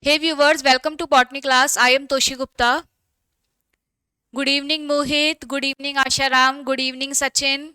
Hey viewers, welcome to Botany class. I am Toshi Gupta. Good evening Mohit, good evening Asharam, good evening Sachin.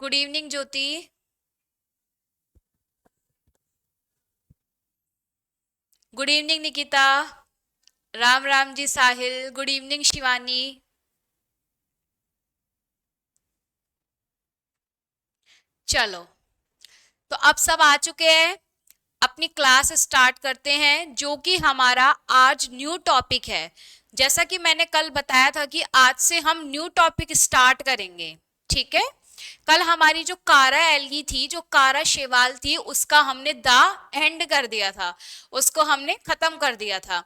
Good evening Jyoti. Good evening Nikita. Ram Ram ji Sahil. Good evening Shivani. चलो, तो अब सब आ चुके हैं. अपनी class start करते हैं जो कि हमारा आज न्यू टॉपिक है. जैसा कि मैंने कल बताया था कि आज से हम न्यू टॉपिक स्टार्ट करेंगे. ठीक है. कल हमारी जो कारा एल्गी थी, जो कारा शेवाल थी, उसका हमने द एंड कर दिया था. उसको हमने खत्म कर दिया था.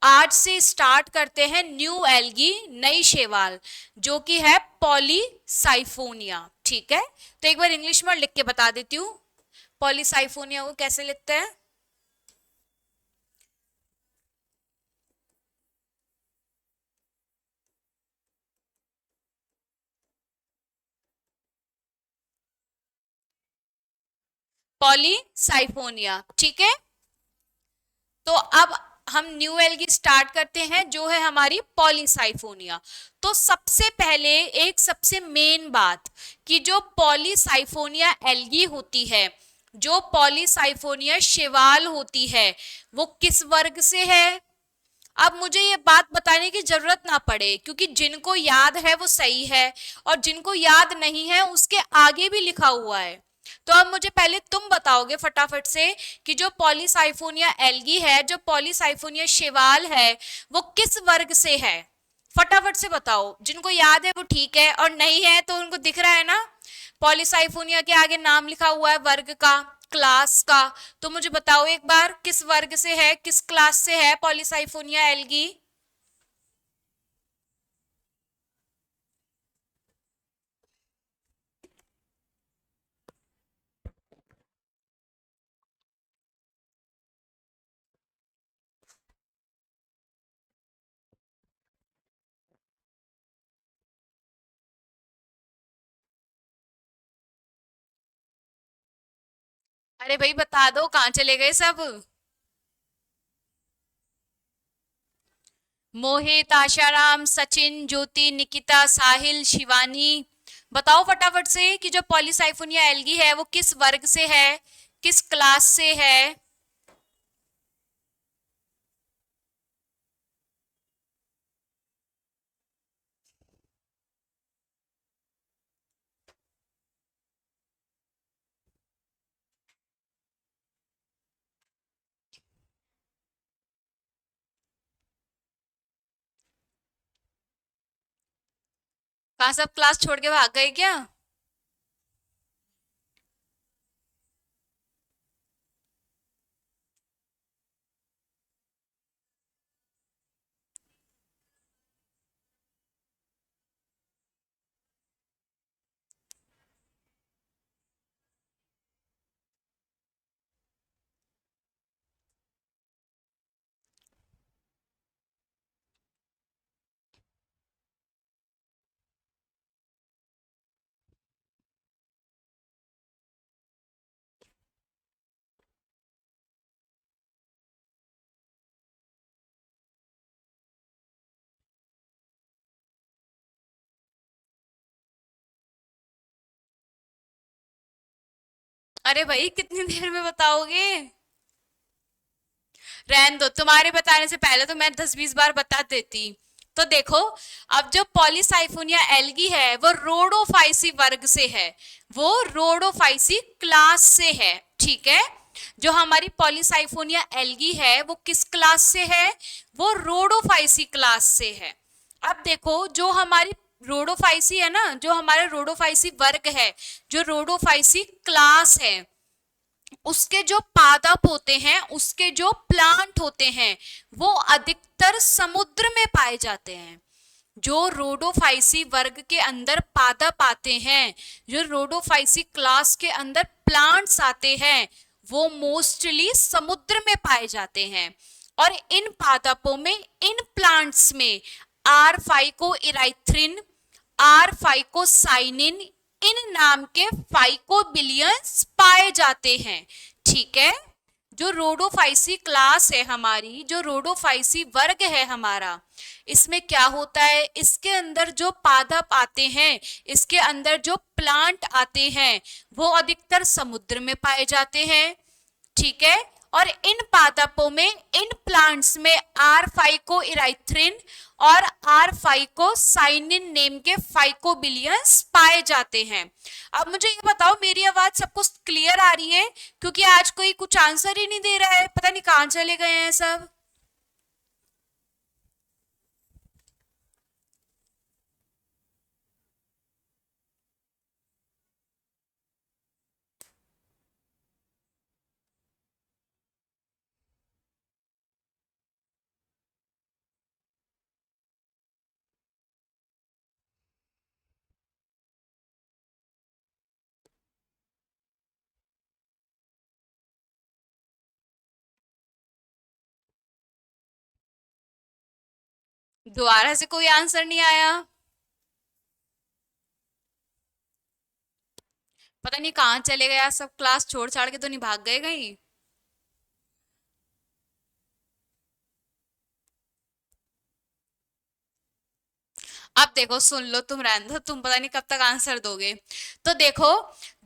आज से स्टार्ट करते हैं न्यू एल्गी, नई शेवाल, जो कि है पॉलीसाइफोनिया. ठीक है. तो एक बार इंग्लिश में लिख के बता देती हूँ. पॉलीसाइफोनिया को कैसे लिखते हैं? पॉलीसाइफोनिया. ठीक है. तो अब हम न्यू एल्गी स्टार्ट करते हैं जो है हमारी पॉलीसाइफोनिया. तो सबसे पहले एक सबसे मेन बात कि जो पॉलीसाइफोनिया एल्गी होती है, जो पॉलीसाइफोनिया शेवाल होती है, वो किस वर्ग से है? अब मुझे ये बात बताने की जरूरत ना पड़े, क्योंकि जिनको याद है वो सही है, और जिनको याद नहीं है उसके आगे भी लिखा हुआ है. तो अब मुझे पहले तुम बताओगे फटाफट से कि जो पॉलीसाइफोनिया एल्गी है, जो पॉलीसाइफोनिया शेवाल है, वो किस वर्ग से है? फटाफट से बताओ. जिनको याद है वो ठीक है, और नहीं है तो उनको दिख रहा है ना, पॉलीसाइफोनिया के आगे नाम लिखा हुआ है वर्ग का, क्लास का. तो मुझे बताओ एक बार, किस वर्ग से है, किस क्लास से है पॉलीसाइफोनिया एल्गी? अरे भाई बता दो, कहाँ चले गए सब? मोहित, आशाराम, सचिन, ज्योति, निकिता, साहिल, शिवानी, बताओ फटाफट से कि जो पॉलीसाइफोनिया एल्गी है वो किस वर्ग से है, किस क्लास से है? कहा सब क्लास छोड़ के भाग गए क्या? अरे भाई कितनी देर में बताओगे? रहन दो, तुम्हारे बताने से पहले तो मैं 10-20 बार बता देती. तो देखो, अब जो पॉलीसाइफोनिया एल्गी है वो रोडोफाइसी वर्ग से है, वो रोडोफाइसी क्लास से है. ठीक है. जो हमारी पॉलीसाइफोनिया एल्गी है वो किस क्लास से है? वो रोडोफाइसी क्लास से है. अब देखो, जो हमारी रोडोफाइसी है ना, जो हमारा रोडोफाइसी वर्ग है, जो रोडोफाइसी क्लास है, उसके जो पादप होते हैं, उसके जो प्लांट होते हैं, वो अधिकतर समुद्र में पाए जाते हैं। जो रोडोफाइसी वर्ग के अंदर पादप आते हैं, जो रोडोफाइसी क्लास के अंदर प्लांट्स आते हैं, वो मोस्टली समुद्र में पाए जाते हैं। और इन पादपों में, इन प्लांट्स में आर फाइकोइराइथ्रिन, आर फाइकोसाइनिन, इन नाम के फाइकोबिलियंस पाए जाते हैं। ठीक है, जो रोडोफाइसी क्लास है हमारी, जो रोडोफाइसी वर्ग है हमारा, इसमें क्या होता है, इसके अंदर जो पादप आते हैं, इसके अंदर जो प्लांट आते हैं, वो अधिकतर समुद्र में पाए जाते हैं। ठीक है, और इन पादपों में, इन प्लांट्स में आर फाइकोइराइथ्रिन और आर फाइकोसाइनिन नेम के फाइकोबिलियंस पाए जाते हैं। अब मुझे ये बताओ, मेरी आवाज सबको क्लियर आ रही है? क्योंकि आज कोई कुछ आंसर ही नहीं दे रहा है, पता नहीं कहां चले गए हैं सब। दोबारा से कोई आंसर नहीं आया, पता नहीं कहाँ चले गया सब, क्लास छोड़ छाड़ के तो नहीं भाग गए कहीं? अब देखो, सुन लो, तुम रहने दो, तुम पता नहीं कब तक आंसर दोगे। तो देखो,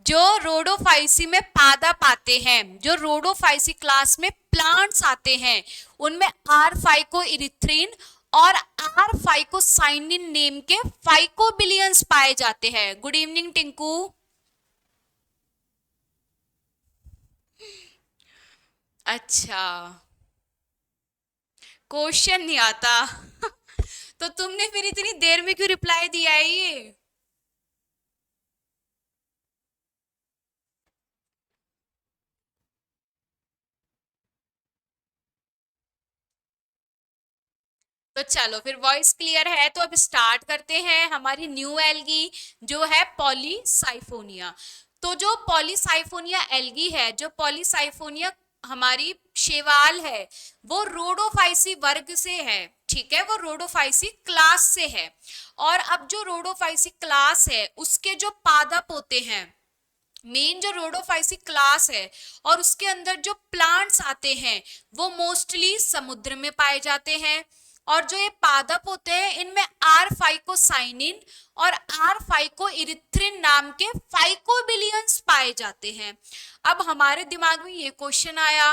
जो रोडोफाइसी में पादप आते हैं, जो रोडोफाइसी क्लास में प्लांट्स आते हैं, उनमें आर फाइकोइरिथ्रिन और आर फाइकोसाइनिन नेम के फाइकोबिलियंस पाए जाते हैं। Good evening Tinku. अच्छा, क्वेश्चन नहीं आता तो तुमने फिर इतनी देर में क्यों रिप्लाई दिया है ये? तो चलो फिर, वॉइस क्लियर है तो अब स्टार्ट करते हैं हमारी न्यू एल्गी, जो है पॉलीसाइफोनिया। तो जो पॉलीसाइफोनिया एल्गी है, जो पॉलीसाइफोनिया हमारी शेवाल है, वो रोडोफाइसी वर्ग से है। ठीक है, वो रोडोफाइसी क्लास से है। और अब जो रोडोफाइसी क्लास है, उसके जो पादप होते हैं, मेन जो रोडोफाइसी क्लास है, और उसके अंदर जो प्लांट्स आते हैं, वो मोस्टली समुद्र में पाए जाते हैं। और जो ये पादप होते हैं, इनमें आर फाइकोसाइनिन और आर फाइकोइरिथ्रिन नाम के फाइकोबिलियंस पाए जाते हैं। अब हमारे दिमाग में ये क्वेश्चन आया,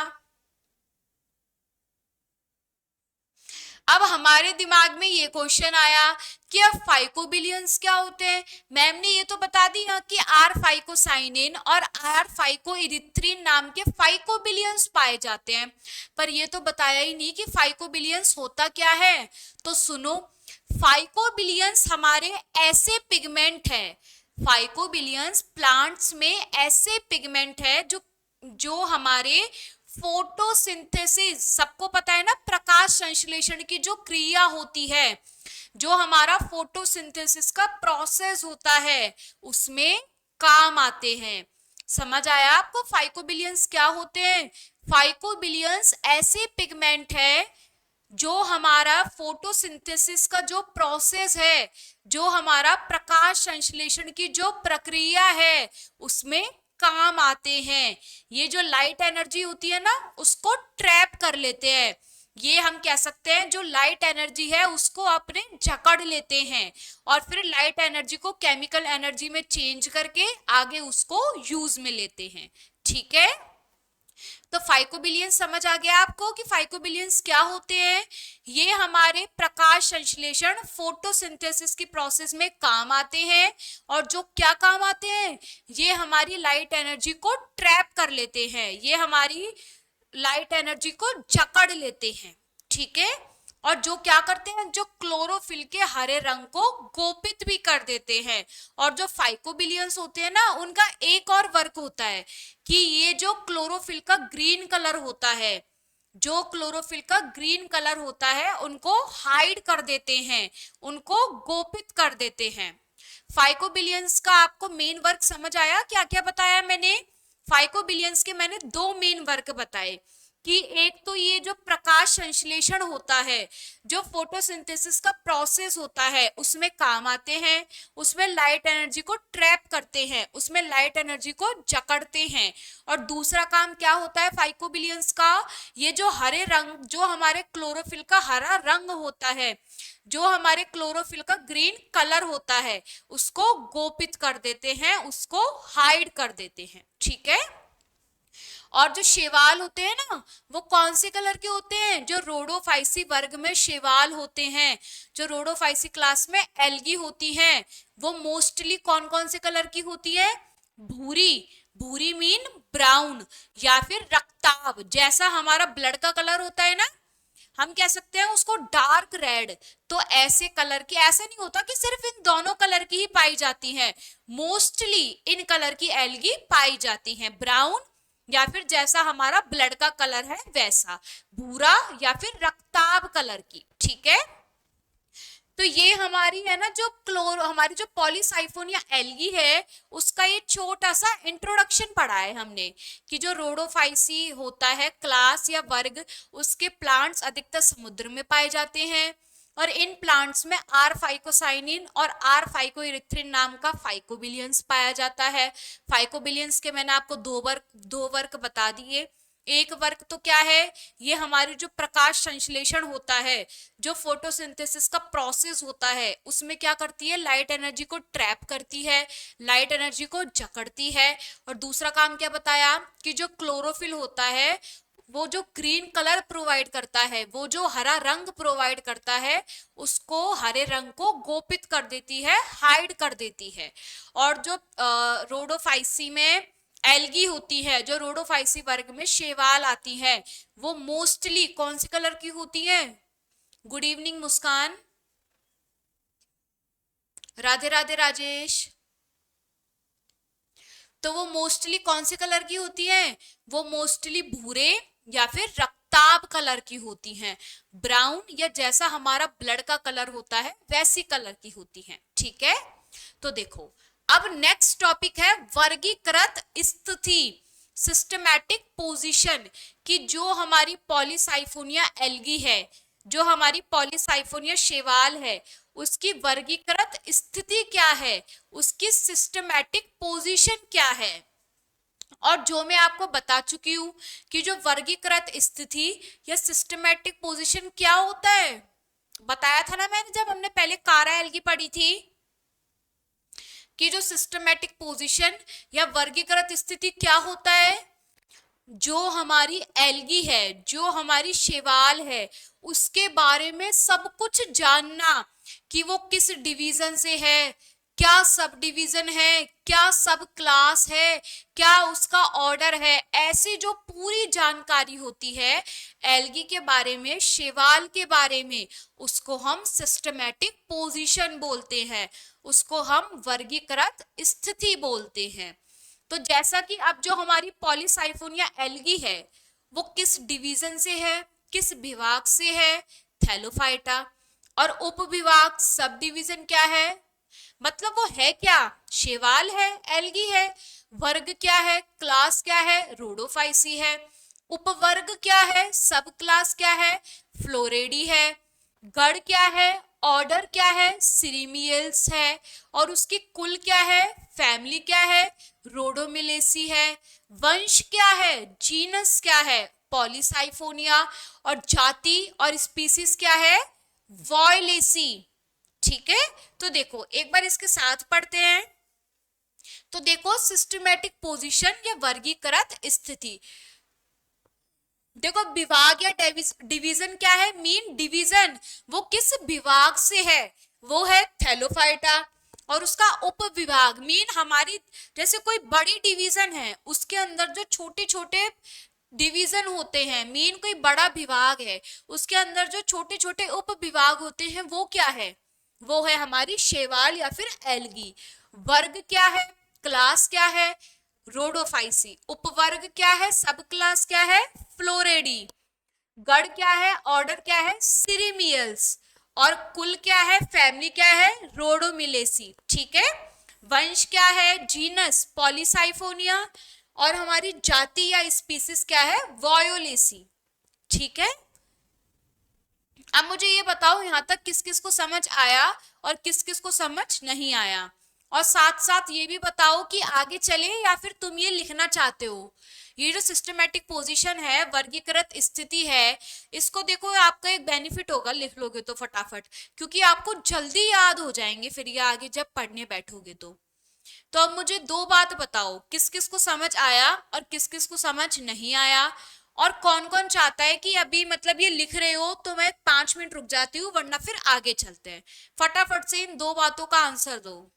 अब हमारे दिमाग में ये क्वेश्चन आया कि अब फाइकोबिलियंस क्या होते हैं। मैम ने ये तो बता दिया कि आर फाइकोसाइनिन और आर फाइकोइरिथ्रिन नाम के फाइकोबिलियंस पाए जाते हैं, पर ये तो बताया ही नहीं कि फाइकोबिलियंस होता क्या है। तो सुनो, फाइकोबिलियंस हमारे ऐसे पिगमेंट है, फाइकोबिलियंस प्लांट्स में ऐसे पिगमेंट है जो जो हमारे फोटोसिंथेसिस, सबको पता है ना, प्रकाश संश्लेषण की जो क्रिया होती है, जो हमारा फोटोसिंथेसिस का प्रोसेस होता है, उसमें काम आते हैं। समझ आया आपको फाइकोबिलियंस क्या होते हैं? फाइकोबिलियंस ऐसे पिगमेंट है जो हमारा फोटोसिंथेसिस का जो प्रोसेस है, जो हमारा प्रकाश संश्लेषण की जो प्रक्रिया है, उसमें काम आते हैं। ये जो लाइट एनर्जी होती है ना, उसको ट्रैप कर लेते हैं। ये हम कह सकते हैं, जो लाइट एनर्जी है उसको अपने जकड़ लेते हैं, और फिर लाइट एनर्जी को केमिकल एनर्जी में चेंज करके आगे उसको यूज में लेते हैं। ठीक है, तो फाइकोबिलियंस समझ आ गया आपको कि फाइकोबिलियंस क्या होते हैं? ये हमारे प्रकाश संश्लेषण, फोटोसिंथेसिस की प्रोसेस में काम आते हैं। और जो क्या काम आते हैं, ये हमारी लाइट एनर्जी को ट्रैप कर लेते हैं, ये हमारी लाइट एनर्जी को जकड़ लेते हैं। ठीक है, और जो क्या करते हैं, जो क्लोरोफिल के हरे रंग को गोपित भी कर देते हैं। और जो फाइकोबिलियंस होते हैं ना, उनका एक और वर्क होता है कि ये जो क्लोरोफिल का ग्रीन कलर होता है, जो क्लोरोफिल का ग्रीन कलर होता है, उनको हाइड कर देते हैं, उनको गोपित कर देते हैं। फाइकोबिलियंस का आपको मेन वर्क समझ आया? क्या क्या बताया मैंने? फाइकोबिलियंस के मैंने दो मेन वर्क बताए कि एक तो ये जो प्रकाश संश्लेषण होता है, जो फोटोसिंथेसिस का प्रोसेस होता है, उसमें काम आते हैं, उसमें लाइट एनर्जी को ट्रैप करते हैं, उसमें लाइट एनर्जी को जकड़ते हैं। और दूसरा काम क्या होता है फाइकोबिलियंस का, ये जो हरे रंग, जो हमारे क्लोरोफिल का हरा रंग होता है, जो हमारे क्लोरोफिल का ग्रीन कलर होता है, उसको गोपित कर देते हैं, उसको हाइड कर देते हैं। ठीक है। और जो शैवाल होते हैं ना, वो कौन से कलर के होते हैं? जो रोडोफाइसी वर्ग में शैवाल होते हैं, जो रोडोफाइसी क्लास में एल्गी होती हैं, वो मोस्टली कौन कौन से कलर की होती है? भूरी। भूरी मीन ब्राउन या फिर रक्ताभ, जैसा हमारा ब्लड का कलर होता है ना, हम कह सकते हैं उसको डार्क रेड। तो ऐसे कलर की, ऐसा नहीं होता कि सिर्फ इन दोनों कलर की ही पाई जाती हैं, मोस्टली इन कलर की एल्गी पाई जाती हैं, ब्राउन या फिर जैसा हमारा ब्लड का कलर है वैसा, भूरा या फिर रक्ताभ कलर की। ठीक है। तो ये हमारी है ना जो हमारी जो पॉलीसाइफोनिया एल्गी है, उसका ये छोटा सा इंट्रोडक्शन पढ़ा है हमने कि जो रोडोफाइसी होता है क्लास या वर्ग, उसके प्लांट्स अधिकतर समुद्र में पाए जाते हैं। और इन प्लांट्स में आर फाइकोसाइनिन और आर फाइकोइरिथ्रिन नाम का फाइकोबिलियंस पाया जाता है। फाइकोबिलियंस के मैंने आपको दो वर्ग बता दिए। एक वर्क तो क्या है, ये हमारी जो प्रकाश संश्लेषण होता है, जो फोटोसिंथेसिस का प्रोसेस होता है, उसमें क्या करती है, लाइट एनर्जी को ट्रैप करती है, लाइट एनर्जी को जकड़ती है। और दूसरा काम क्या बताया कि जो क्लोरोफिल होता है, वो जो ग्रीन कलर प्रोवाइड करता है, वो जो हरा रंग प्रोवाइड करता है, उसको हरे रंग को गोपित कर देती है, हाइड कर देती है। और जो रोडोफाइसी में एल्गी होती है, जो रोडोफाइसी वर्ग में शैवाल आती है, वो मोस्टली कौन से कलर की होती है? गुड इवनिंग मुस्कान, राधे राधे राजेश। तो वो मोस्टली कौन से कलर की होती है? वो मोस्टली भूरे या फिर रक्ताभ कलर की होती हैं, ब्राउन या जैसा हमारा ब्लड का कलर होता है वैसी कलर की होती हैं। ठीक है। तो देखो, अब नेक्स्ट टॉपिक है वर्गीकृत स्थिति, सिस्टमैटिक पोजीशन, कि जो हमारी पॉलीसाइफोनिया एल्गी है, जो हमारी पॉलीसाइफोनिया शैवाल है, उसकी वर्गीकृत स्थिति क्या है, उसकी सिस्टमैटिक पोजीशन क्या है। और जो मैं आपको बता चुकी हूं कि जो वर्गीकृत स्थिति या सिस्टमैटिक पोजीशन क्या होता है, बताया था ना मैंने जब हमने पहले कारा एल्गी पढ़ी थी, कि जो सिस्टमैटिक पोजीशन या वर्गीकृत स्थिति क्या होता है, जो हमारी एल्गी है, जो हमारी शैवाल है, उसके बारे में सब कुछ जानना कि वो किस डिवीजन से है, क्या सब डिवीजन है, क्या सब क्लास है, क्या उसका ऑर्डर है, ऐसी जो पूरी जानकारी होती है एल्गी के बारे में, शैवाल के बारे में, उसको हम सिस्टमैटिक पोजीशन बोलते हैं, उसको हम वर्गीकृत स्थिति बोलते हैं। तो जैसा कि अब जो हमारी पॉलीसाइफोनिया एल्गी है, वो किस डिवीजन से है, किस विभाग से है, थैलोफाइटा। और उपविभाग सब डिवीजन क्या है, मतलब वो है क्या, शैवाल है, एल्गी है। वर्ग क्या है, क्लास क्या है, रोडोफाइसी है। उपवर्ग क्या है, सब क्लास क्या है, फ्लोरेडी है। गण क्या है, ऑर्डर क्या है, सिरिमियल्स है। और उसकी कुल क्या है, फैमिली क्या है, रोडोमिलेसी है। वंश क्या है, जीनस क्या है, पॉलीसाइफोनिया। और जाति और स्पीसीज क्या है, वॉयलेसी। ठीक है। तो देखो एक बार इसके साथ पढ़ते हैं। तो देखो सिस्टमैटिक पोजीशन या वर्गीकृत स्थिति, देखो विभाग या डिवीजन क्या है, मीन डिवीजन, वो किस विभाग से है, वो है थैलोफाइटा। और उसका उपविभाग मीन हमारी जैसे कोई बड़ी डिवीजन है, उसके अंदर जो छोटे छोटे डिवीजन होते हैं, मेन कोई बड़ा विभाग है, उसके अंदर जो छोटे छोटे उप विभाग होते हैं वो क्या है, वो है हमारी शैवाल या फिर एल्गी। वर्ग क्या है, क्लास क्या है, रोडोफाइसी। उपवर्ग क्या है, सब क्लास क्या है, फ्लोरेडी। गण क्या है, ऑर्डर क्या है, सिरिमियल्स। और कुल क्या है, फैमिली क्या है, रोडोमिलेसी। ठीक है। वंश क्या है, जीनस पॉलीसाइफोनिया। और हमारी जाति या स्पीसीज क्या है, वोयोलेसी। ठीक है। अब मुझे ये बताओ यहां तक किस किस को समझ आया और किस किस को समझ नहीं आया। और साथ साथ ये भी बताओ कि आगे चले या फिर तुम ये लिखना चाहते हो। ये जो सिस्टमेटिक पोजीशन है, वर्गीकृत स्थिति है, इसको देखो आपका एक बेनिफिट होगा, लिख लोगे तो फटाफट, क्योंकि आपको जल्दी याद हो जाएंगे फिर ये आगे जब पढ़ने बैठोगे तो अब मुझे दो बात बताओ, किस किस को समझ आया और किस किस को समझ नहीं आया। और कौन कौन चाहता है कि अभी मतलब ये लिख रहे हो तो मैं 5 मिनट रुक जाती हूँ, वरना फिर आगे चलते हैं। फटाफट से इन दो बातों का आंसर दो।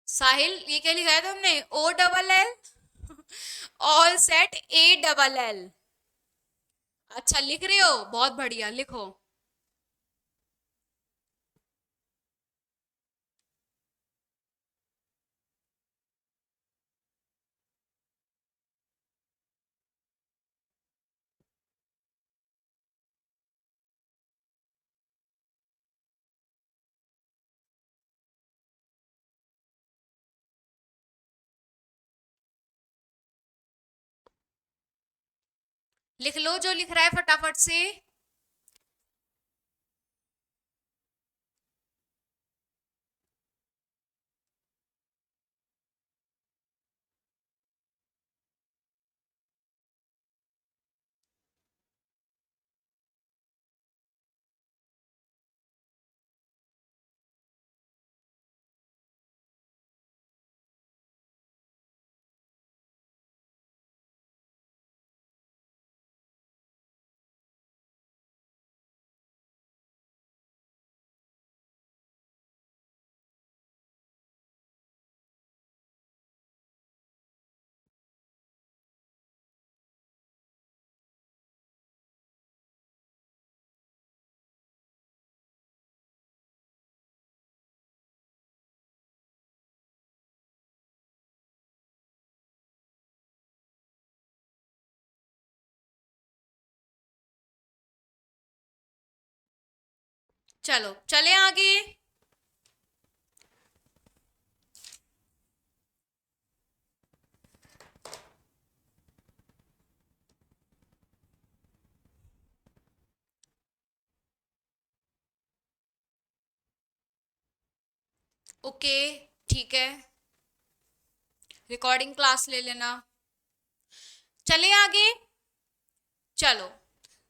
साहिल ये क्या लिखा है तुमने, OLL? All set ALL। अच्छा लिख रहे हो, बहुत बढ़िया, लिखो। लिख लो जो लिख रहा है फटाफट से। चलो चले आगे। ओके, ठीक है, रिकॉर्डिंग क्लास ले लेना। चले आगे। चलो,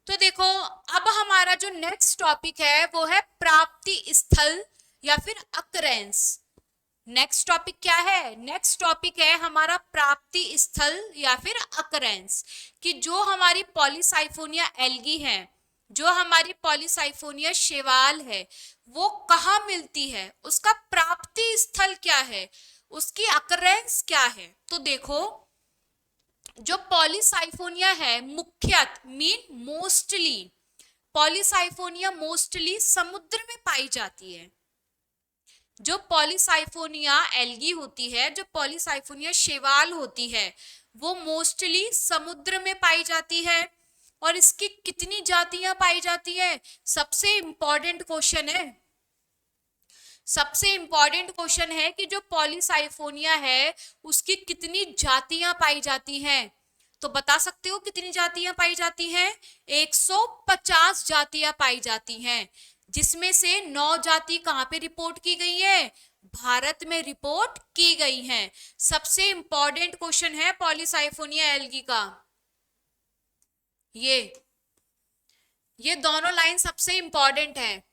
तो देखो अब हमारा जो नेक्स्ट टॉपिक है वो है प्राप्ति स्थल या फिर अक्रेंस। नेक्स्ट टॉपिक क्या है, नेक्स्ट टॉपिक है हमारा प्राप्ति स्थल या फिर अकरेंस। कि जो हमारी पॉलीसाइफोनिया एल्गी है, जो हमारी पॉलीसाइफोनिया शैवाल है, वो कहाँ मिलती है, उसका प्राप्ति स्थल क्या है, उसकी अकरेंस क्या है। तो देखो जो पॉलीसाइफोनिया है मुख्यत मीन मोस्टली, पॉलीसाइफोनिया मोस्टली समुद्र में पाई जाती है। जो पॉलीसाइफोनिया एल्गी होती है, जो पॉलीसाइफोनिया शैवाल होती है, वो मोस्टली समुद्र में पाई जाती है। और इसकी कितनी जातियां पाई जाती है, सबसे इंपॉर्टेंट क्वेश्चन है। सबसे इंपॉर्टेंट क्वेश्चन है कि जो पॉलीसाइफोनिया है उसकी कितनी जातियां पाई जाती हैं। तो बता सकते हो कितनी जातियां पाई जाती हैं, 150 जातियां पाई जाती हैं। जिसमें से 9 जाति कहाँ पे रिपोर्ट की गई है, भारत में रिपोर्ट की गई हैं। सबसे इंपॉर्टेंट क्वेश्चन है पॉलीसाइफोनिया एल्गी का, ये दोनों लाइन सबसे इंपॉर्टेंट है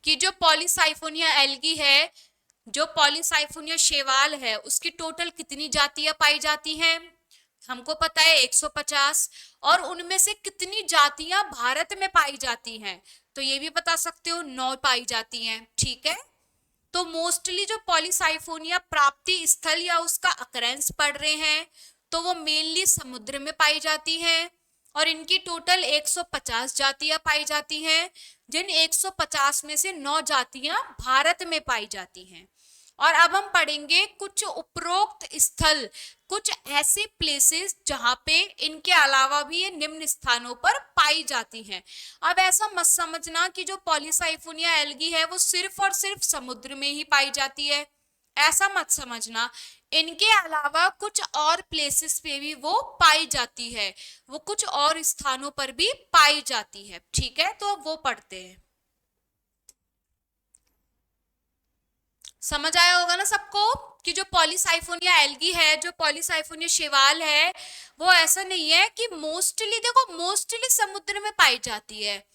कि जो पॉलीसाइफोनिया एल्गी है, जो पॉलीसाइफोनिया शैवाल है, उसकी टोटल कितनी जातियां पाई जाती हैं, हमको पता है 150, और उनमें से कितनी जातियां भारत में पाई जाती हैं, तो ये भी बता सकते हो 9 पाई जाती हैं। ठीक है, तो मोस्टली जो पॉलीसाइफोनिया प्राप्ति स्थल या उसका अकरेंस पढ़ रहे हैं, तो वो मेनली समुद्र में पाई जाती हैं, और इनकी टोटल 150 जातियां पाई जाती हैं, जिन 150 में से 9 जातियां भारत में पाई जाती हैं। और अब हम पढ़ेंगे कुछ उपरोक्त स्थल, कुछ ऐसे प्लेसेस जहां पे इनके अलावा भी ये निम्न स्थानों पर पाई जाती हैं। अब ऐसा मत समझना कि जो पॉलीसाइफोनिया एल्गी है वो सिर्फ और सिर्फ समुद्र में ही पाई जाती है, ऐसा मत समझना। इनके अलावा कुछ और प्लेसेस पे भी वो पाई जाती है, वो कुछ और स्थानों पर भी पाई जाती है। ठीक है, तो वो पढ़ते हैं। समझ आया होगा ना सबको कि जो पॉलीसाइफोनिया एल्गी है, जो पॉलीसाइफोनिया शैवाल है, वो ऐसा नहीं है कि मोस्टली, देखो मोस्टली समुद्र में पाई जाती है,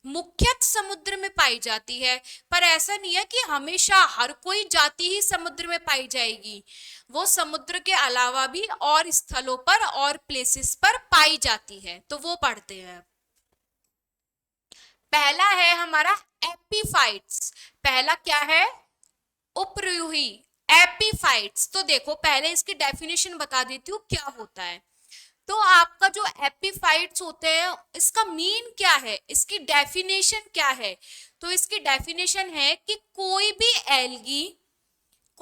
मुख्यतः समुद्र में पाई जाती है, पर ऐसा नहीं है कि हमेशा हर कोई जाति ही समुद्र में पाई जाएगी, वो समुद्र के अलावा भी और स्थलों पर और प्लेसेस पर पाई जाती है। तो वो पढ़ते हैं। पहला है हमारा एपीफाइट्स। पहला क्या है, उपरूही एपीफाइट्स। तो देखो पहले इसकी डेफिनेशन बता देती हूँ क्या होता है। तो आपका जो एपीफाइट्स होते हैं, इसका मीन क्या है, इसकी डेफिनेशन क्या है, तो इसकी डेफिनेशन है कि कोई भी एल्गी,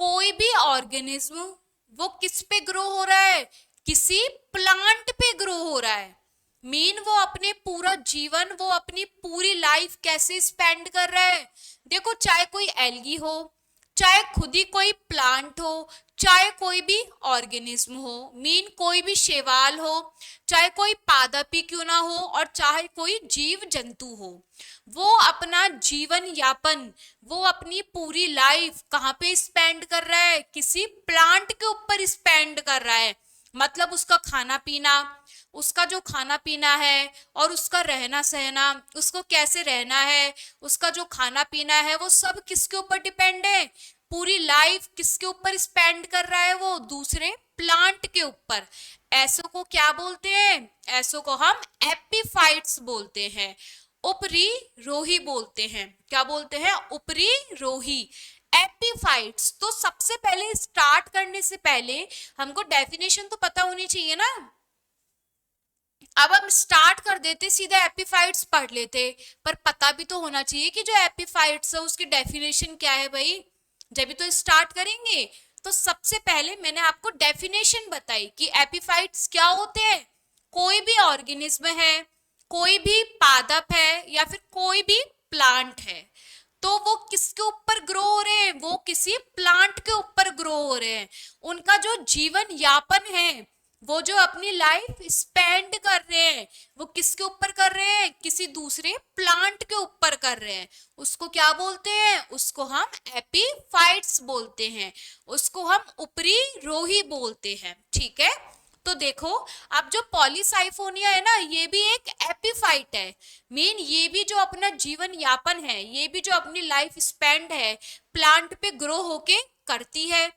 कोई भी ऑर्गेनिज्म, वो किस पे ग्रो हो रहा है, किसी प्लांट पे ग्रो हो रहा है। मीन वो अपने पूरा जीवन, वो अपनी पूरी लाइफ कैसे स्पेंड कर रहा है। देखो चाहे कोई एल्गी हो, चाहे खुद ही कोई प्लांट हो, चाहे कोई भी ऑर्गेनिज्म हो, मीन कोई भी शैवाल हो, चाहे कोई पादपी क्यों ना हो, और चाहे कोई जीव जंतु हो, वो अपना जीवन यापन, वो अपनी पूरी लाइफ कहाँ पे स्पेंड कर रहा है, किसी प्लांट के ऊपर स्पेंड कर रहा है। मतलब उसका खाना पीना, उसका जो खाना पीना है और उसका रहना सहना, उसको कैसे रहना है, उसका जो खाना पीना है, वो सब किसके ऊपर डिपेंड है, पूरी लाइफ किसके ऊपर स्पेंड कर रहा है, वो दूसरे प्लांट के ऊपर। ऐसो को क्या बोलते हैं, ऐसो को हम एपीफाइट्स बोलते हैं, उपरी रोही बोलते हैं। क्या बोलते हैं, उपरी रोही, एपीफाइट्स। तो सबसे पहले स्टार्ट करने से पहले हमको डेफिनेशन तो पता होनी चाहिए ना। अब हम स्टार्ट कर देते, सीधे एपीफाइट्स पढ़ लेते, पर पता भी तो होना चाहिए कि जो एपीफाइट्स है उसकी डेफिनेशन क्या है भाई, जब भी तो स्टार्ट करेंगे। तो सबसे पहले मैंने आपको डेफिनेशन बताई कि एपीफाइट्स क्या होते हैं, कोई भी ऑर्गेनिज्म है, कोई भी पादप है, या फिर कोई भी प्लांट है, तो वो किसके ऊपर ग्रो हो रहे हैं, वो किसी प्लांट के ऊपर ग्रो हो रहे हैं। उनका जो जीवन यापन है, वो जो अपनी लाइफ स्पेंड कर रहे हैं, वो किसके ऊपर कर रहे हैं, किसी दूसरे प्लांट के ऊपर कर रहे हैं। उसको क्या बोलते हैं, उसको हम एपीफाइट्स बोलते हैं, उसको हम उपरी रोही बोलते हैं। ठीक है, तो देखो अब जो पॉलीसाइफोनिया है ना, ये भी एक एपीफाइट है। मीन ये भी जो अपना जीवन यापन है, ये भी जो अपनी लाइफ स्पेंड है, प्लांट पे ग्रो होके करती है।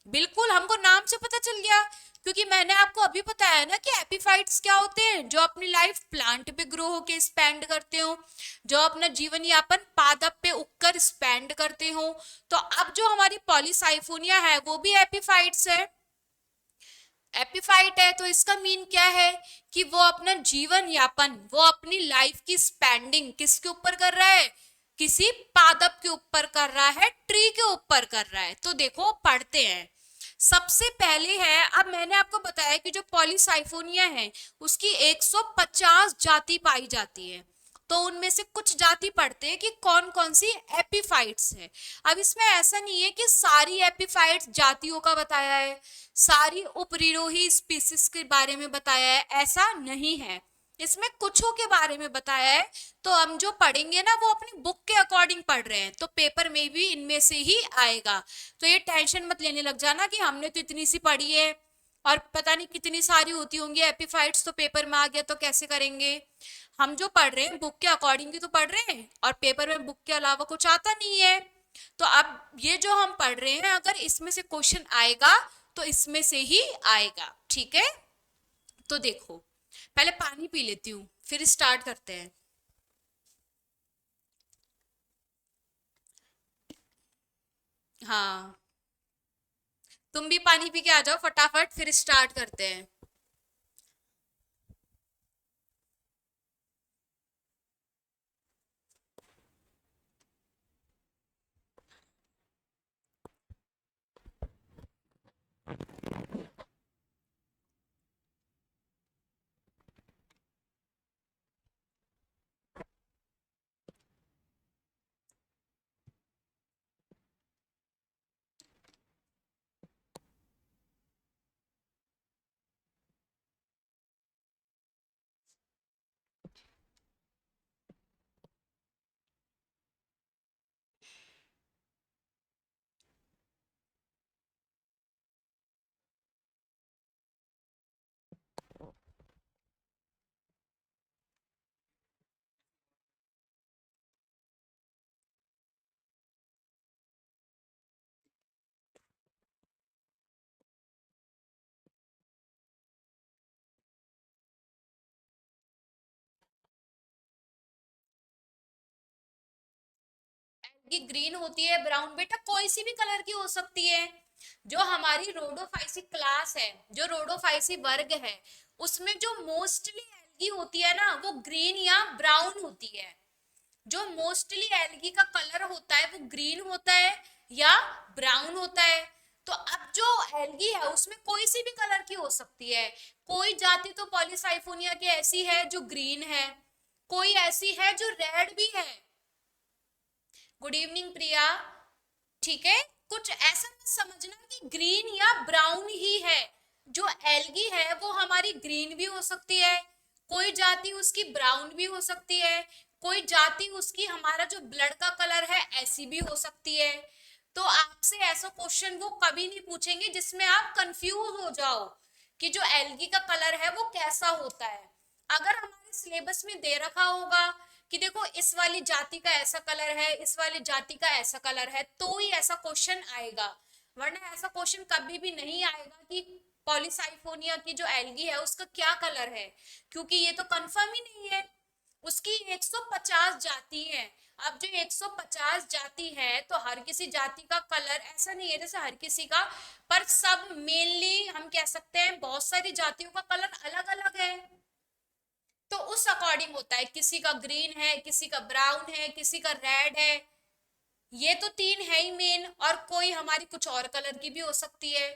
बिल्कुल, हमको नाम से पता चल गया, क्योंकि मैंने आपको अभी बताया ना कि एपीफाइट्स क्या होते हैं, जो अपनी लाइफ प्लांट पे ग्रो होके स्पेंड करते हो, जो अपना जीवन यापन पादप पे उगकर स्पेंड करते हो। तो अब जो हमारी पॉलीसाइफोनिया है वो भी एपीफाइट्स है, एपीफाइट है। तो इसका मीन क्या है कि वो अपना जीवन यापन, वो अपनी लाइफ की स्पेंडिंग किसके ऊपर कर रहा है, किसी पादप के ऊपर कर रहा है, ट्री के ऊपर कर रहा है। तो देखो पढ़ते हैं। सबसे पहले है, अब मैंने आपको बताया कि जो पॉलीसाइफोनिया है उसकी 150 जाति पाई जाती है, तो उनमें से कुछ जाति पढ़ते हैं कि कौन कौन सी एपीफाइट्स है। अब इसमें ऐसा नहीं है कि सारी एपीफाइट्स जातियों का बताया है, सारी उपरिरोही स्पीसीज के बारे में बताया है, ऐसा नहीं है। इसमें कुछों के बारे में बताया है, तो हम जो पढ़ेंगे ना वो अपनी बुक के अकॉर्डिंग पढ़ रहे हैं, तो पेपर में भी इनमें से ही आएगा। तो ये टेंशन मत लेने लग जाना कि हमने तो इतनी सी पढ़ी है और पता नहीं कितनी सारी होती होंगी एपिफाइट्स, तो पेपर में आ गया तो कैसे करेंगे। हम जो पढ़ रहे हैं बुक के अकॉर्डिंग ही तो पढ़ रहे हैं, और पेपर में बुक के अलावा कुछ आता नहीं है। तो अब ये जो हम पढ़ रहे हैं अगर इसमें से क्वेश्चन आएगा तो इसमें से ही आएगा, ठीक है। तो देखो, पहले पानी पी लेती हूँ फिर स्टार्ट करते हैं। हाँ, तुम भी पानी पी के आ जाओ फटाफट, फिर स्टार्ट करते हैं। ये ग्रीन होती है, ब्राउन, बेटा कोई सी भी कलर की हो सकती है। जो हमारी रोडोफाइसी क्लास है, जो रोडोफाइसी वर्ग है, उसमें जो मोस्टली एल्गी होती है ना वो ग्रीन या ब्राउन होती है। जो मोस्टली एल्गी का कलर होता है वो ग्रीन होता है या ब्राउन होता है। तो अब जो एल्गी है उसमें कोई सी भी कलर की हो सकती है। कोई जाति तो पॉलीसाइफोनिया की ऐसी है जो ग्रीन है, कोई ऐसी है जो रेड भी है। गुड इवनिंग प्रिया। ठीक है, कुछ ऐसा मत समझना कि ग्रीन या ब्राउन ही है। जो एल्गी है वो हमारी ग्रीन भी हो सकती है, कोई जाति उसकी ब्राउन भी हो सकती है, कोई जाति उसकी हमारा जो ब्लड का कलर है ऐसी भी हो सकती है। तो आपसे ऐसा क्वेश्चन वो कभी नहीं पूछेंगे जिसमें आप कंफ्यूज हो जाओ कि जो एल्गी का कलर है वो कैसा होता है। अगर हमारे सिलेबस में दे रखा होगा कि देखो इस वाली जाति का ऐसा कलर है, इस वाली जाति का ऐसा कलर है, तो ही ऐसा क्वेश्चन आएगा, वरना ऐसा क्वेश्चन कभी भी नहीं आएगा कि पॉलीसाइफोनिया की जो एल्गी है उसका क्या कलर है, क्योंकि ये तो कंफर्म ही नहीं है। उसकी 150 जाति है। अब जो 150 जाति है तो हर किसी जाति का कलर ऐसा नहीं है जैसे हर किसी का, पर सब मेनली हम कह सकते हैं बहुत सारी जातियों का कलर अलग अलग है। तो उस अकॉर्डिंग होता है, किसी का ग्रीन है, किसी का ब्राउन है, किसी का रेड है। ये तो तीन है ही मेन, और कोई हमारी कुछ और कलर की भी हो सकती है।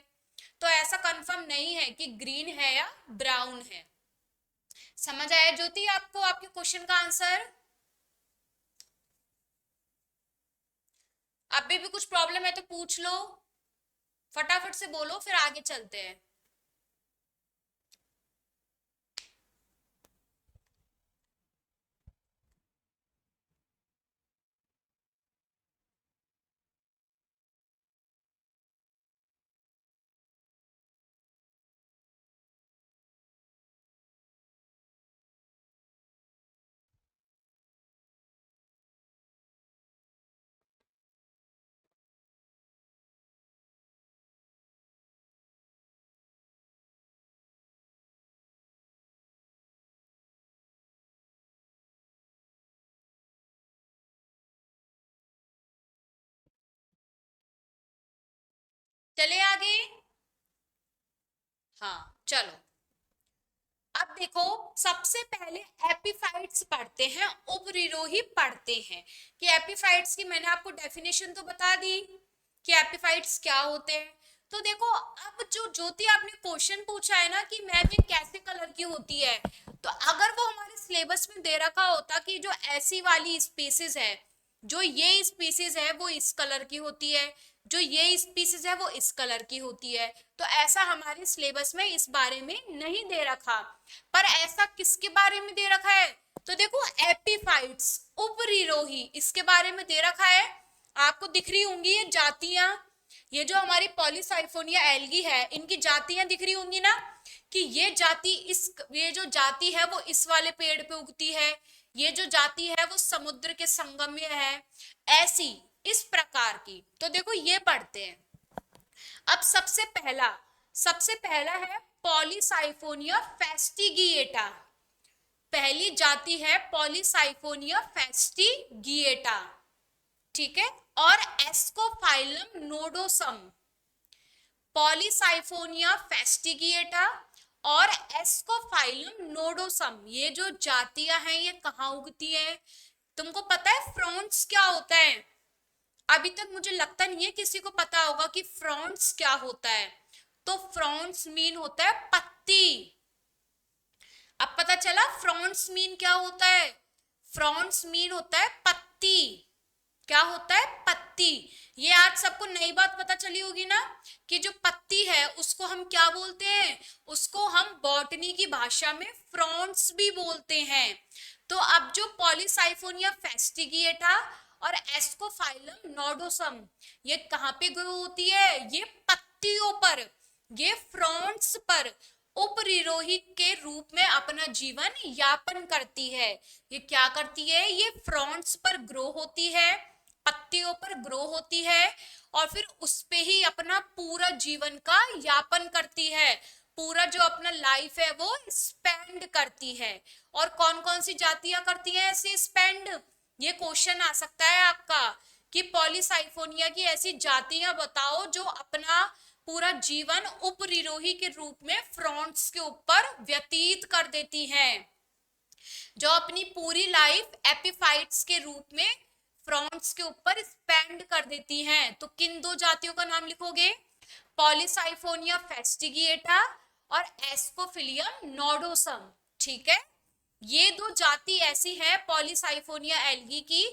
तो ऐसा कंफर्म नहीं है कि ग्रीन है या ब्राउन है। समझ आया ज्योति आपको आपके क्वेश्चन का आंसर? अभी भी कुछ प्रॉब्लम है तो पूछ लो, फटाफट से बोलो फिर आगे चलते हैं। चले आगे। हाँ चलो, अब देखो, सबसे पहले एपिफाइट्स पढ़ते हैं, उपरिरोही पढ़ते हैं। कि एपिफाइट्स की मैंने आपको डेफिनेशन तो बता दी कि एपिफाइट्स क्या होते हैं। तो देखो, अब जो ज्योति आपने क्वेश्चन पूछा है ना कि मैम ये कैसे कलर की होती है, तो अगर वो हमारे सिलेबस में दे रखा होता कि जो ऐसी वाली स्पीसीज है जो ये स्पीसीज है वो इस कलर की होती है, जो ये स्पीसीज है वो इस कलर की होती है। तो ऐसा हमारे सिलेबस में इस बारे में नहीं दे रखा, पर ऐसा किसके बारे में दे रखा है? तो देखो एपिफाइट्स, उपरिरोही, इसके बारे में दे रखा है। आपको दिख रही होंगी ये जातियां, ये जो हमारी पॉलीसाइफोनिया एल्गी है इनकी जातियां दिख रही होंगी ना, कि ये जो जाति है वो इस वाले पेड़ पे उगती है, ये जो जाति है वो समुद्र के संगम में है, ऐसी इस प्रकार की। तो देखो ये पढ़ते हैं। अब सबसे पहला है पॉलीसाइफोनिया फेस्टिगिएटा। पहली जाति है पॉलीसाइफोनिया फेस्टिगिएटा, ठीक है। और एस्कोफाइलम नोडोसम, पॉलीसाइफोनिया फेस्टिगिएटा और एस्कोफाइलम नोडोसम, ये जो जातियां हैं ये कहाँ उगती हैं? तुमको पता है फ्रॉन्स क्या होता है? अभी तक मुझे लगता नहीं है किसी को पता होगा कि फ्रॉन्स क्या होता है। तो फ्रॉन्स मीन होता है पत्ती। अब पता चला फ्रॉन्स मीन क्या होता है? फ्रॉन्स मीन होता है पत्ती। क्या होता है? पत्ती। ये आज सबको नई बात पता चली होगी ना, कि जो पत्ती है उसको हम क्या बोलते हैं? उसको हम बॉटनी की भाषा में फ्रॉन्स भी बोलते हैं। तो अब जो पॉलीसाइफोनिया फेस्टिगिएटा और एस्कोफाइलम नोडोसम, ये कहाँ पे ग्रो होती है? ये पत्तियों पर, ये फ्रॉन्स पर उपरिरोही के रूप में अपना जीवन यापन करती है। ये क्या करती है? ये फ्रॉन्स पर ग्रो होती है, पत्तियों पर ग्रो होती है, और फिर उस पे ही अपना पूरा जीवन का यापन करती है, पूरा जो अपना लाइफ है वो स्पेंड करती है। और कौन कौन सी जातियां करती हैं ऐसे स्पेंड? ये क्वेश्चन आ सकता है आपका कि पॉलीसाइफोनिया की ऐसी जातियां बताओ जो अपना पूरा जीवन उपरिरोही के रूप में फ्रॉन्ट्स के ऊपर व्यतीत कर देती हैं, जो अपनी पूरी लाइफ एपिफाइट्स के रूप में फ्रॉन्ट्स के ऊपर स्पेंड कर देती हैं। तो किन दो जातियों का नाम लिखोगे? पॉलीसाइफोनिया फेस्टिगिएटा और एस्कोफिलियम नोडोसम, ठीक है। ये दो जाति ऐसी है पॉलीसाइफोनिया एल्गी की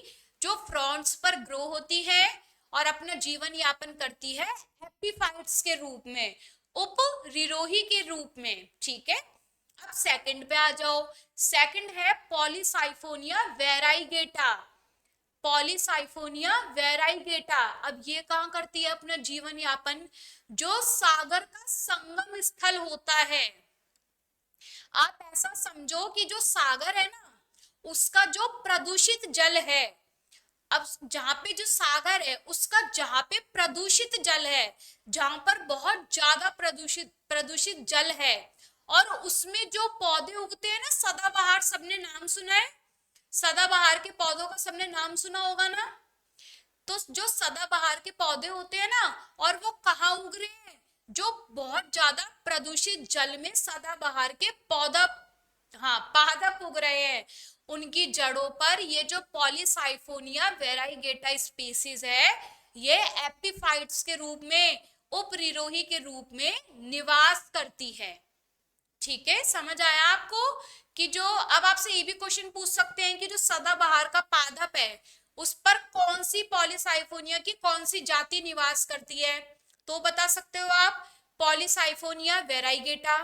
जो फ्रॉन्ट्स पर ग्रो होती है और अपना जीवन यापन करती है एपिफाइट्स के रूप में, उपरिरोही के रूप में, ठीक है। अब सेकंड पे आ जाओ। सेकंड है पॉलीसाइफोनिया वेराइगेटा। पॉलीसाइफोनिया वेराइगेटा, अब ये कहाँ करती है अपना जीवन यापन? जो सागर का संगम स्थल होता है। आप ऐसा समझो कि जो सागर है ना, उसका जो प्रदूषित जल है, अब जहां पे जो सागर है उसका जहां पे प्रदूषित जल है, जहां पर बहुत ज्यादा प्रदूषित प्रदूषित जल है, और उसमें जो पौधे उगते हैं ना, सदाबहार, सबने नाम सुना है? सदाबहार के पौधों का सबने नाम सुना होगा ना। तो जो सदाबहार के पौधे होते हैं ना, और वो कहाँ उग रहे हैं? जो बहुत ज्यादा प्रदूषित जल में सदाबहार के पौधा, हाँ, पादप उग रहे हैं। उनकी जड़ों पर ये जो पॉलीसाइफोनिया वेराइगेटा स्पीसीज है, ये एपिफाइट्स के रूप में, उपरिरोही के रूप में निवास करती है, ठीक है। समझ आया आपको? कि जो अब आपसे ये भी क्वेश्चन पूछ सकते हैं कि जो सदाबहार का पादप है उस पर कौन सी पॉलीसाइफोनिया की कौन सी जाति निवास करती है? तो बता सकते हो आप पॉलीसाइफोनिया वेराइगेटा,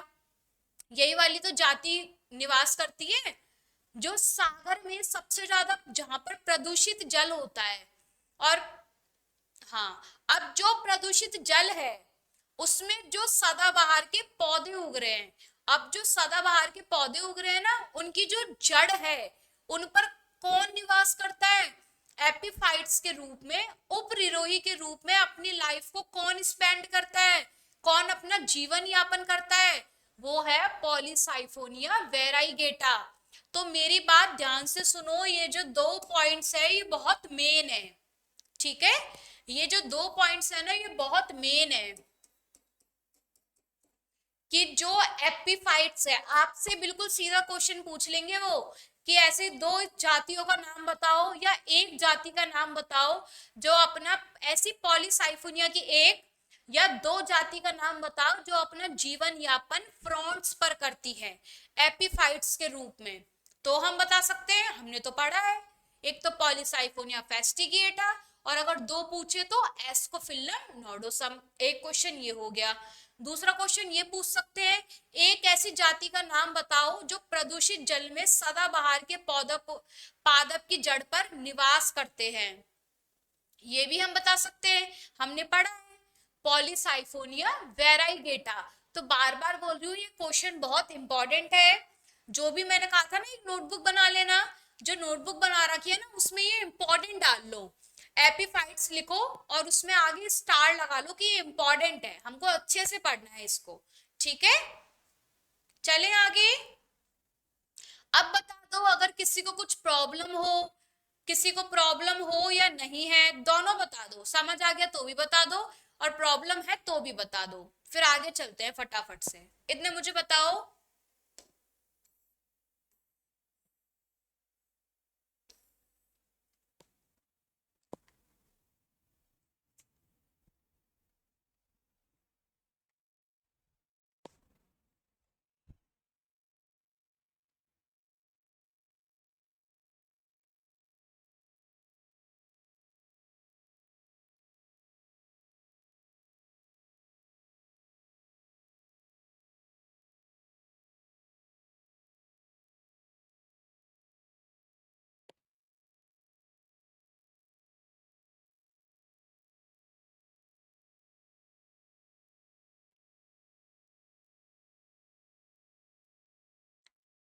यही वाली तो जाति निवास करती है जो सागर में सबसे ज्यादा, जहां पर प्रदूषित जल होता है। और हाँ, अब जो प्रदूषित जल है उसमें जो सदाबहार के पौधे उग रहे हैं, अब जो सदाबहार के पौधे उग रहे हैं ना, उनकी जो जड़ है उन पर कौन निवास करता है? एपिफाइट्स के रूप में, उपरिरोही के रूप में अपनी लाइफ को कौन स्पेंड करता है, कौन अपना जीवन यापन करता है? वो है पॉलीसाइफोनिया वेराइगेटा। तो मेरी बात ध्यान से सुनो, ये जो दो पॉइंट्स है ये बहुत मेन है, ठीक है। ये जो दो पॉइंट्स है ना ये बहुत मेन है, कि जो एपिफाइट्स है, आपसे बिल्कुल सीधा क्वेश्चन पूछ लेंगे वो कि ऐसे दो जातियों का नाम बताओ या एक जाति का नाम बताओ जो अपना, ऐसी पॉलीसाइफोनिया की एक या दो जाति का नाम बताओ जो अपना जीवन यापन फ्रॉन्ट्स पर करती है एपिफाइट्स के रूप में। तो हम बता सकते हैं, हमने तो पढ़ा है एक तो पॉलीसाइफोनिया फेस्टिगिएटा, और अगर दो पूछे तो एस्कोफिलन नोडोसम। एक क्वेश्चन ये हो गया। दूसरा क्वेश्चन ये पूछ सकते हैं, एक ऐसी जाति का नाम बताओ जो प्रदूषित जल में सदाबहार के पादप की जड़ पर निवास करते हैं। ये भी हम बता सकते हैं, हमने पढ़ा है पॉलीसाइफोनिया वेराइगेटा। तो बार बार बोल रही हूँ, ये क्वेश्चन बहुत इंपॉर्टेंट है। जो भी मैंने कहा था ना, एक नोटबुक बना लेना, जो नोटबुक बना रखी है ना उसमें ये इंपॉर्टेंट डाल लो, एपिफाइट्स लिखो और उसमें आगे स्टार लगा लो कि ये इंपॉर्टेंट है, हमको अच्छे से पढ़ना है इसको। ठीक है, चले आगे। अब बता दो, अगर किसी को कुछ प्रॉब्लम हो, किसी को प्रॉब्लम हो या नहीं है, दोनों बता दो। समझ आ गया तो भी बता दो, और प्रॉब्लम है तो भी बता दो। फिर आगे चलते हैं फटाफट से। इतने मुझे बताओ।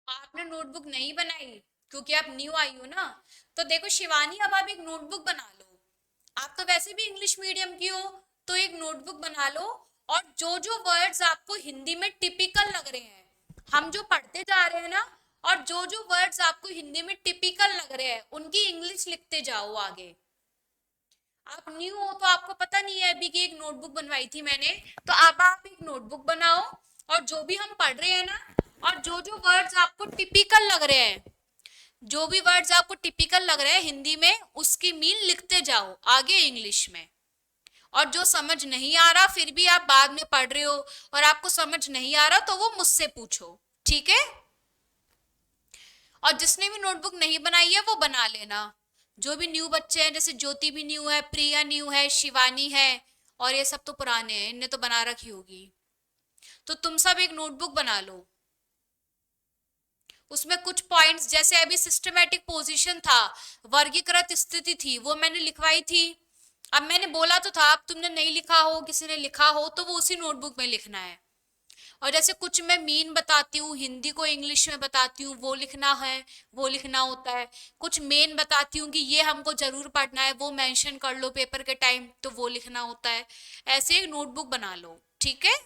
आपने नोटबुक नहीं बनाई क्योंकि आप न्यू आई हो ना, तो देखो शिवानी, अब आप एक नोटबुक बना लो। आप तो वैसे भी इंग्लिश मीडियम की हो, तो एक नोटबुक बना लो, और जो जो वर्ड्स आपको हिंदी में टिपिकल लग रहे हैं, हम जो पढ़ते जा रहे हैं ना, और जो जो वर्ड्स आपको हिंदी में टिपिकल लग रहे हैं उनकी इंग्लिश लिखते जाओ आगे। आप न्यू हो तो आपको पता नहीं है अभी कि एक नोटबुक बनवाई थी मैंने, तो अब आप एक नोटबुक बनाओ, और जो भी हम पढ़ रहे हैं ना, और जो जो वर्ड्स आपको टिपिकल लग रहे हैं, जो भी वर्ड्स आपको टिपिकल लग रहे हैं हिंदी में, उसकी मीन लिखते जाओ आगे इंग्लिश में। और जो समझ नहीं आ रहा फिर भी आप बाद में पढ़ रहे हो और आपको समझ नहीं आ रहा, तो वो मुझसे पूछो, ठीक है। और जिसने भी नोटबुक नहीं बनाई है वो बना लेना। जो भी न्यू बच्चे हैं, जैसे ज्योति भी न्यू है, प्रिया न्यू है, शिवानी है, और ये सब तो पुराने हैं, इनने तो बना रखी होगी। तो तुम सब एक नोटबुक बना लो, उसमें कुछ पॉइंट्स, जैसे अभी सिस्टमैटिक पोजीशन था, वर्गीकृत स्थिति थी, वो मैंने लिखवाई थी। अब मैंने बोला तो था, अब तुमने नहीं लिखा हो, किसी ने लिखा हो, तो वो उसी नोटबुक में लिखना है। और जैसे कुछ मैं मीन बताती हूँ, हिंदी को इंग्लिश में बताती हूँ, वो लिखना है, वो लिखना होता है। कुछ मेन बताती हूँ कि ये हमको जरूर पढ़ना है, वो मेंशन कर लो पेपर के टाइम, तो वो लिखना होता है। ऐसे एक नोटबुक बना लो, ठीक है।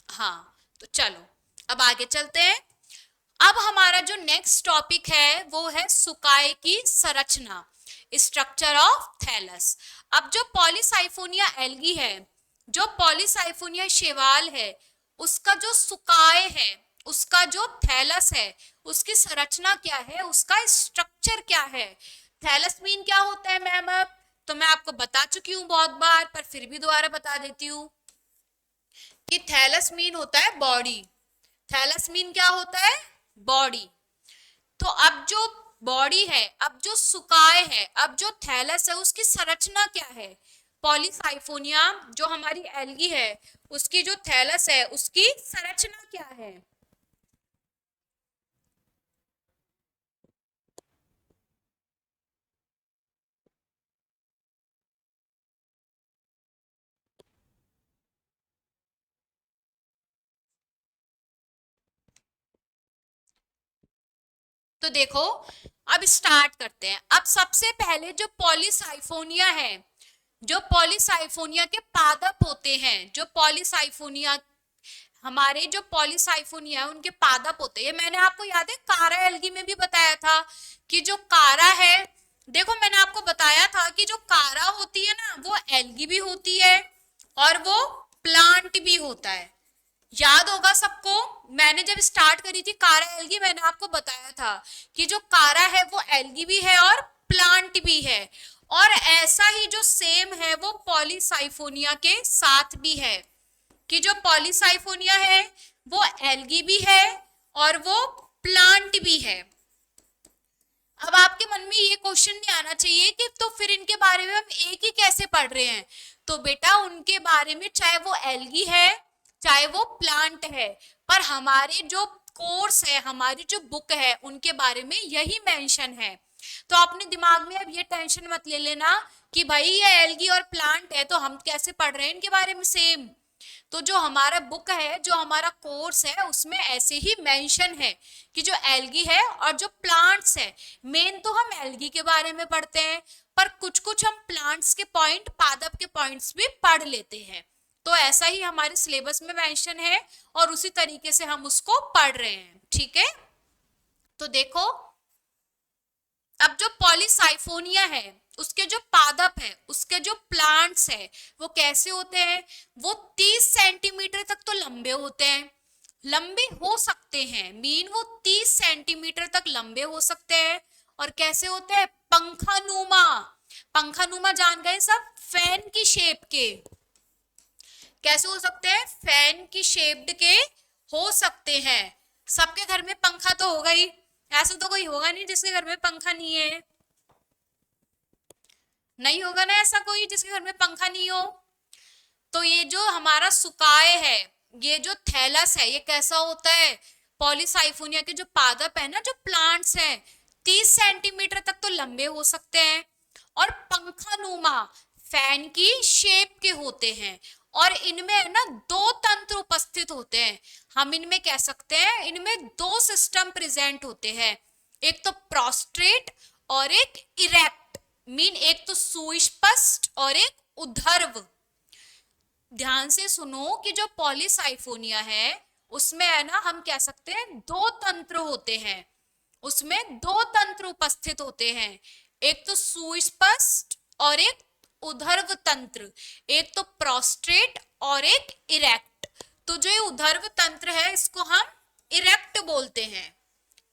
हाँ, तो चलो अब आगे चलते हैं। अब हमारा जो नेक्स्ट टॉपिक है वो है सुकाय की संरचना, स्ट्रक्चर ऑफ थैलस। अब जो पॉलीसाइफोनिया एल्गी है, जो पॉलीसाइफोनिया शैवाल है, उसका जो सुकाय है, उसका जो थैलस है, उसकी संरचना क्या है, उसका स्ट्रक्चर क्या है। थैलस मीन क्या होता है मैम? अब तो मैं आपको बता चुकी हूँ बहुत बार, पर फिर भी दोबारा बता देती हूँ कि थैलस मीन होता है बॉडी। थैलस मीन क्या होता है? बॉडी। तो अब जो बॉडी है, अब जो सुकाय है, अब जो थैलस है, उसकी संरचना क्या है? पॉलीसाइफोनिया जो हमारी एल्गी है, उसकी जो थैलस है, उसकी संरचना क्या है? तो देखो, अब स्टार्ट करते हैं। अब सबसे पहले जो पॉलीसाइफोनिया है, जो पॉलीसाइफोनिया के पादप होते हैं, जो पॉलीसाइफोनिया, हमारे जो पॉलीसाइफोनिया है उनके पादप होते हैं। मैंने आपको याद है कारा एल्गी में भी बताया था कि जो कारा है, देखो मैंने आपको बताया था कि जो कारा होती है ना, वो एल्गी भी होती है और वो प्लांट भी होता है। याद होगा सबको, मैंने जब स्टार्ट करी थी कारा एल्गी, मैंने आपको बताया था कि जो कारा है वो एल्गी भी है और प्लांट भी है। और ऐसा ही जो सेम है वो पॉलीसाइफोनिया के साथ भी है, कि जो पॉलीसाइफोनिया है वो एल्गी भी है और वो प्लांट भी है। अब आपके मन में ये क्वेश्चन नहीं आना चाहिए कि तो फिर इनके बारे में हम एक ही कैसे पढ़ रहे हैं। तो बेटा उनके बारे में चाहे वो एल्गी है चाहे वो प्लांट है, पर हमारे जो कोर्स है हमारी जो बुक है उनके बारे में यही मेंशन है। तो अपने दिमाग में अब ये टेंशन मत ले लेना कि भाई ये एल्गी और प्लांट है तो हम कैसे पढ़ रहे हैं इनके बारे में सेम। तो जो हमारा बुक है जो हमारा कोर्स है उसमें ऐसे ही मेंशन है कि जो एल्गी है और जो प्लांट्स है, मेन तो हम एल्गी के बारे में पढ़ते हैं पर कुछ कुछ हम प्लांट्स के पॉइंट पादप के पॉइंट्स भी पढ़ लेते हैं। तो ऐसा ही हमारे सिलेबस में मेंशन है और उसी तरीके से हम उसको पढ़ रहे हैं। ठीक है, तो देखो अब जो पॉलीसाइफोनिया है उसके जो पादप है उसके जो प्लांट्स है वो कैसे होते हैं, वो 30 सेंटीमीटर तक तो लंबे होते हैं, लंबे हो सकते हैं, मीन वो 30 सेंटीमीटर तक लंबे हो सकते हैं। और कैसे होते हैं, पंखानुमा। पंखानुमा जान गए सब, फैन की शेप के। कैसे हो सकते हैं, फैन की शेप्ड के हो सकते हैं। सबके घर में पंखा तो होगा ही, ऐसा तो कोई होगा नहीं जिसके घर में पंखा नहीं है, नहीं होगा ना ऐसा कोई जिसके घर में पंखा नहीं हो। तो ये जो हमारा सुकाए है, ये जो थैलस है, ये कैसा होता है, पॉलीसाइफोनिया के जो पादप है ना, जो प्लांट्स हैं, 30 सेंटीमीटर तक तो लंबे हो सकते हैं और पंखानुमा फैन की शेप के होते हैं। और इनमें है ना 2 तंत्र उपस्थित होते हैं। हम इनमें कह सकते हैं इनमें 2 सिस्टम प्रेजेंट होते हैं, एक तो प्रोस्ट्रेट और एक इरेक्ट, मीन एक तो सुस्पष्ट और एक उद्धर्व। ध्यान से सुनो कि जो पॉलीसाइफोनिया है उसमें है ना हम कह सकते हैं 2 तंत्र होते हैं, उसमें 2 तंत्र उपस्थित होते हैं, एक तो सुस्पष्ट और एक उद्धर्व तंत्र, एक तो प्रोस्ट्रेट और एक इरेक्ट। तो जो ये उद्धर्व तंत्र है इसको हम इरेक्ट बोलते हैं।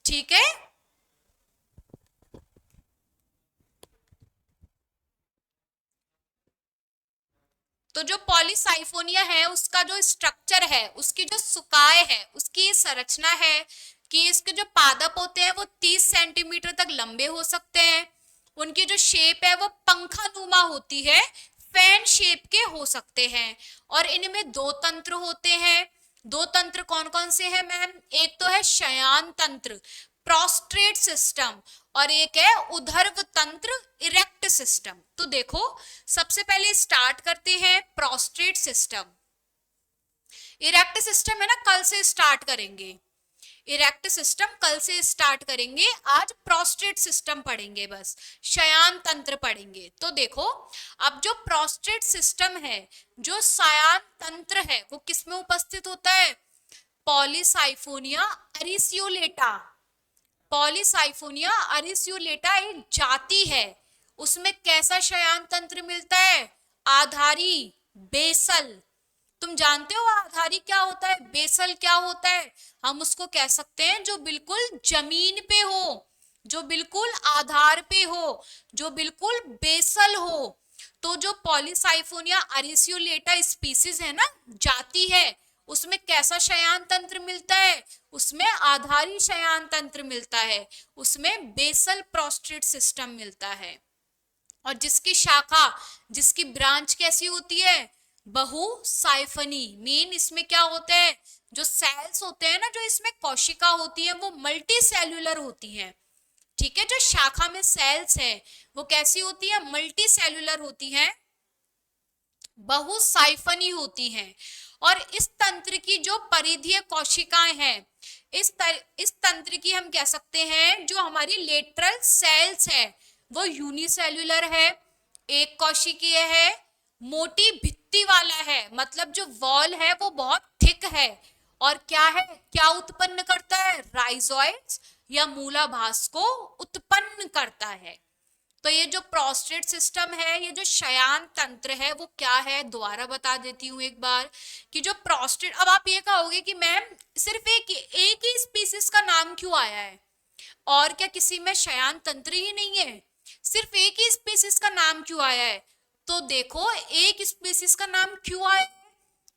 ठीक है, तो जो पॉलीसाइफोनिया है उसका जो स्ट्रक्चर है, उसकी जो सुकाय है, उसकी संरचना है कि इसके जो पादप होते हैं वो 30 सेंटीमीटर तक लंबे हो सकते हैं, उनकी जो शेप है वो पंखानुमा होती है, फैन शेप के हो सकते हैं। और इनमें 2 तंत्र होते हैं। 2 तंत्र कौन कौन से हैं मैम, एक तो है शयान तंत्र प्रोस्ट्रेट सिस्टम और एक है उद्धर्व तंत्र इरेक्ट सिस्टम। तो देखो सबसे पहले स्टार्ट करते हैं प्रोस्ट्रेट सिस्टम। इरेक्ट सिस्टम है ना कल से स्टार्ट करेंगे, इरेक्ट सिस्टम कल से स्टार्ट करेंगे, आज प्रोस्ट्रेट सिस्टम पढ़ेंगे, बस शयान तंत्र पढ़ेंगे। तो देखो अब जो प्रोस्ट्रेट सिस्टम है, जो शयान तंत्र है वो किसमें उपस्थित होता है, पॉलीसाइफोनिया अरिसियोलेटा। पॉलीसाइफोनिया अरिसियोलेटा एक जाति है, उसमें कैसा शयान तंत्र मिलता है, आधारी, बेसल। तुम जानते हो आधारी क्या होता है, बेसल क्या होता है, हम उसको कह सकते हैं जो बिल्कुल जमीन पे हो, जो बिल्कुल आधार पे हो, जो बिल्कुल बेसल हो। तो जो पॉलीसाइफोनिया अरिसियोलेटा स्पीसीज है ना, जाति है, उसमें कैसा शयान तंत्र मिलता है, उसमें आधारी शयान तंत्र मिलता है, उसमें बेसल प्रोस्ट्रेट सिस्टम मिलता है। और जिसकी शाखा, जिसकी ब्रांच कैसी होती है, बहुसाइफनी, मीन इसमें क्या होते हैं, जो सेल्स होते हैं ना, जो इसमें कोशिका होती है वो मल्टी सेल्यूलर होती है। ठीक है, जो शाखा में सेल्स है वो कैसी होती है, मल्टी सेल्यूलर होती है, बहुसाइफनी होती हैं। और इस तंत्र की जो परिधीय कोशिकाएं हैं, इस तंत्र की हम कह सकते हैं जो हमारी लेटरल सेल्स है वो यूनिसेल्यूलर है, एक कोशिकीय है, मोटी भित्ति वाला है, मतलब जो वॉल है वो बहुत थिक है, और क्या है, क्या उत्पन्न करता है, राइजोइड्स या मूलाभास को उत्पन्न करता है। तो ये जो प्रोस्टेट सिस्टम है, ये जो शयान तंत्र है वो क्या है, दोबारा बता देती हूँ एक बार कि जो प्रोस्टेट, अब आप ये कहोगे कि मैम सिर्फ एक ही स्पीसीज का नाम क्यों आया है, और क्या किसी में शयान तंत्र ही नहीं है, सिर्फ एक ही स्पीसीज का नाम क्यों आया है। तो देखो एक स्पीसीज का नाम क्यों आया है,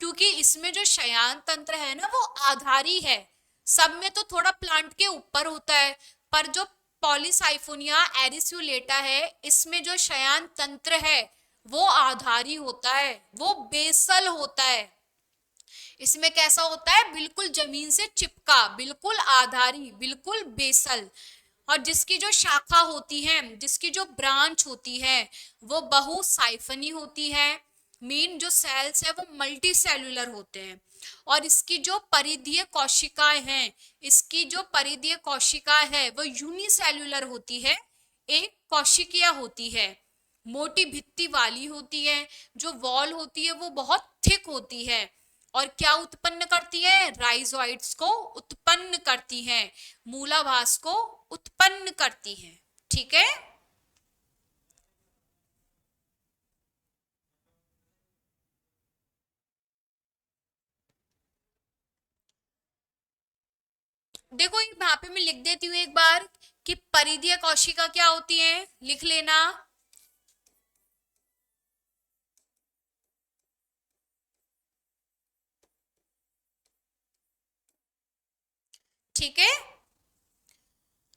क्योंकि इसमें जो शयान तंत्र है ना वो आधारी है, सब में तो थोड़ा प्लांट के ऊपर होता है, पर जो पॉलीसाइफोनिया एरिस्यूलेटा है, इसमें जो शयन तंत्र है वो आधारी होता है, वो बेसल होता है। इसमें कैसा होता है, बिल्कुल जमीन से चिपका, बिल्कुल आधारी, बिल्कुल बेसल। और जिसकी जो शाखा होती है, जिसकी जो ब्रांच होती है वो बहुसाइफनी होती है। मेन जो सेल्स है वो मल्टी सेलुलर होते हैं। और इसकी जो परिधीय कोशिकाएं हैं, इसकी जो परिधीय कोशिका है वो यूनिसेल्युलर होती है, एक कोशिकीय होती है, मोटी भित्ति वाली होती है। जो वॉल होती है वो बहुत थिक होती है और क्या उत्पन्न करती है, राइजोइड्स को उत्पन्न करती है, मूलाभास को उत्पन्न करती है। ठीक है, देखो यहाँ पे मैं लिख देती हूँ एक बार कि परिधीय कोशिका क्या होती है, लिख लेना। ठीक है,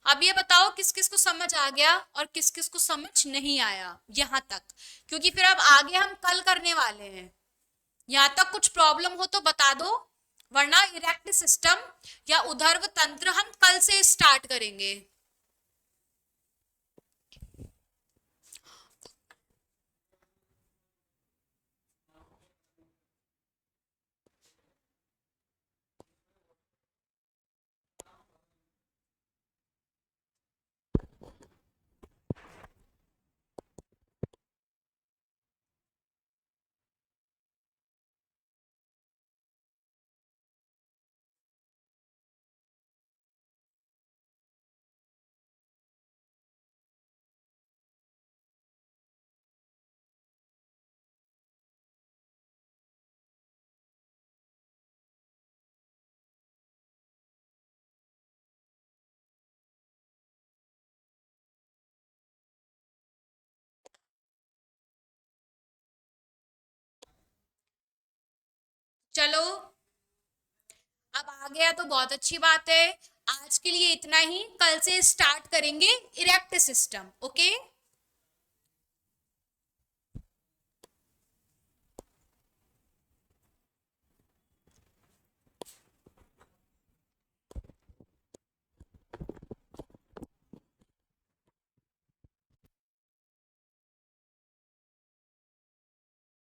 अब ये बताओ किस किस को समझ आ गया और किस किस को समझ नहीं आया यहां तक, क्योंकि फिर अब आगे हम कल करने वाले हैं। यहां तक कुछ प्रॉब्लम हो तो बता दो, वरना इरेक्ट सिस्टम या उदर्भ तंत्र हम कल से स्टार्ट करेंगे। चलो, अब आ गया तो बहुत अच्छी बात है। आज के लिए इतना ही, कल से स्टार्ट करेंगे इरेक्ट सिस्टम। ओके।